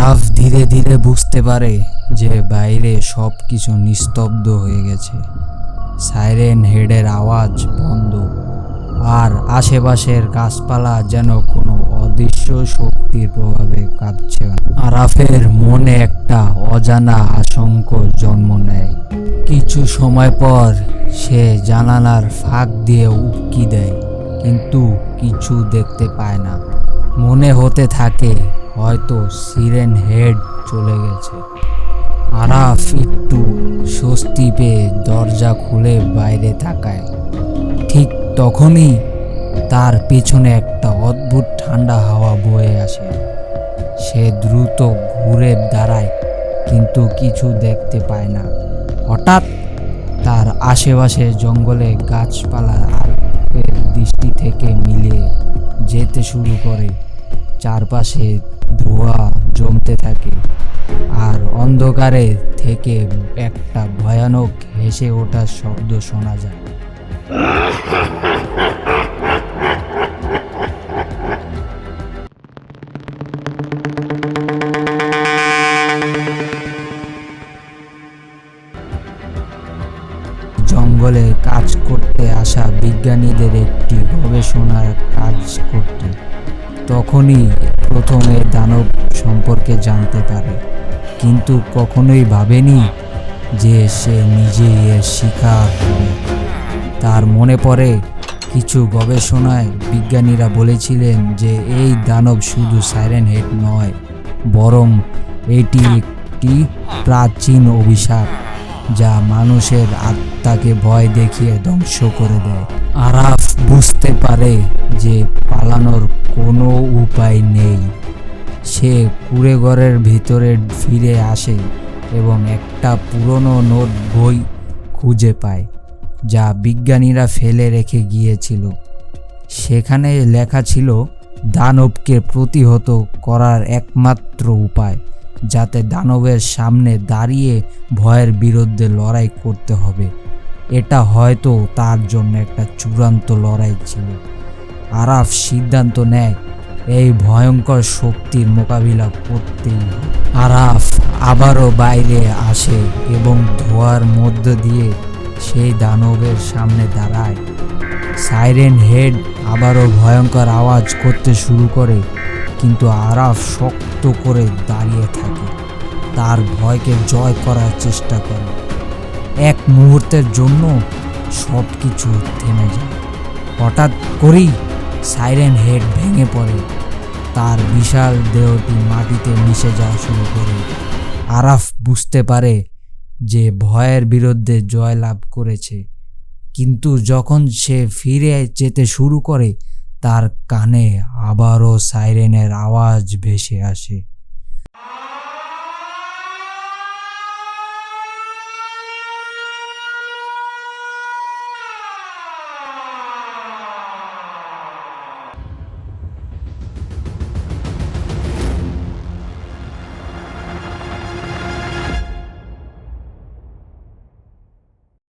আরাফ ধীরে ধীরে বুঝতে পারে যে বাইরে সব কিছু নিস্তব্ধ হয়ে গেছে। সাইরেন হেডের আওয়াজ বন্ধ, আর আশেপাশের গাছপালা যেন কোনো অদৃশ্য শক্তির প্রভাবে কাঁপছে। আরাফের মনে একটা অজানা আশঙ্কা জন্ম নেয়। কিছু সময় পর সে জানালার ফাঁক দিয়ে উঁকি দেয়, কিন্তু কিছু দেখতে পায় না। মনে হতে থাকে হয়তো সাইরেন হেড চলে গেছে। আরাফ একটু স্বস্তি পেয়ে দরজা খুলে বাইরে তাকায়। ঠিক তখনই তার পেছনে একটা অদ্ভুত ঠান্ডা হাওয়া বয়ে আসে। সে দ্রুত ঘুরে দাঁড়ায়, কিন্তু কিছু দেখতে পায় না। হঠাৎ তার আশেপাশে জঙ্গলে গাছপালা আরাফের দৃষ্টি থেকে মিলিয়ে যেতে শুরু করে। চারপাশে ধোঁয়া জমতে থাকে, আর অন্ধকারে থেকে একটা ভয়ানক হেসে ওঠার শব্দ শোনা যায়। জঙ্গলে কাজ করতে আসা বিজ্ঞানীদের একটি গবেষণার কাজ করতে তখনই প্রথমে দানব সম্পর্কে জানতে পারে, কিন্তু কখনোই ভাবেনি যে সে নিজেই এর শিকার হবে। তার মনে পড়ে কিছু গবেষণায় বিজ্ঞানীরা বলেছিলেন যে এই দানব শুধু সাইরেন হেড নয়, বরং এটি একটি প্রাচীন অভিশাপ যা মানুষের আত্মাকে ভয় দেখিয়ে ধ্বংস করে দেয়। আরাফ বুঝতে পারে যে পালানোর কোনো উপায় নেই। সে কুঁড়েঘরের ভিতরে ফিরে আসে এবং একটা পুরনো নোট বই খুঁজে পায় যা বিজ্ঞানীরা ফেলে রেখে গিয়েছিল। সেখানে লেখা ছিল দানবকে প্রতিহত করার একমাত্র উপায়, যাতে দানবের সামনে দাঁড়িয়ে ভয়ের বিরুদ্ধে লড়াই করতে হবে। এটা হয়তো তার জন্য একটা চূড়ান্ত লড়াই ছিল। আরাফ সিদ্ধান্ত নেয় এই ভয়ঙ্কর শক্তির মোকাবিলা করতেই হবে। আরাফ আবারও বাইরে আসে এবং ধোঁয়ার মধ্য দিয়ে সেই দানবের সামনে দাঁড়ায়। সাইরেন হেড আবারও ভয়ঙ্কর আওয়াজ করতে শুরু করে, কিন্তু আরাফ শক্ত করে দাঁড়িয়ে থাকে, তার ভয়কে জয় করার চেষ্টা করে। এক মুহূর্তের জন্য সব কিছু থেমে যায়। হঠাৎ করেই সাইরেন হেড ভেঙে পড়ে, তার বিশাল দেহটি মাটিতে মিশে যাওয়া শুরু করে। আরাফ বুঝতে পারে যে ভয়ের বিরুদ্ধে জয় লাভ করেছে, কিন্তু যখন সে ফিরে যেতে শুরু করে তার কানে আবারও সাইরেনের আওয়াজ ভেসে আসে।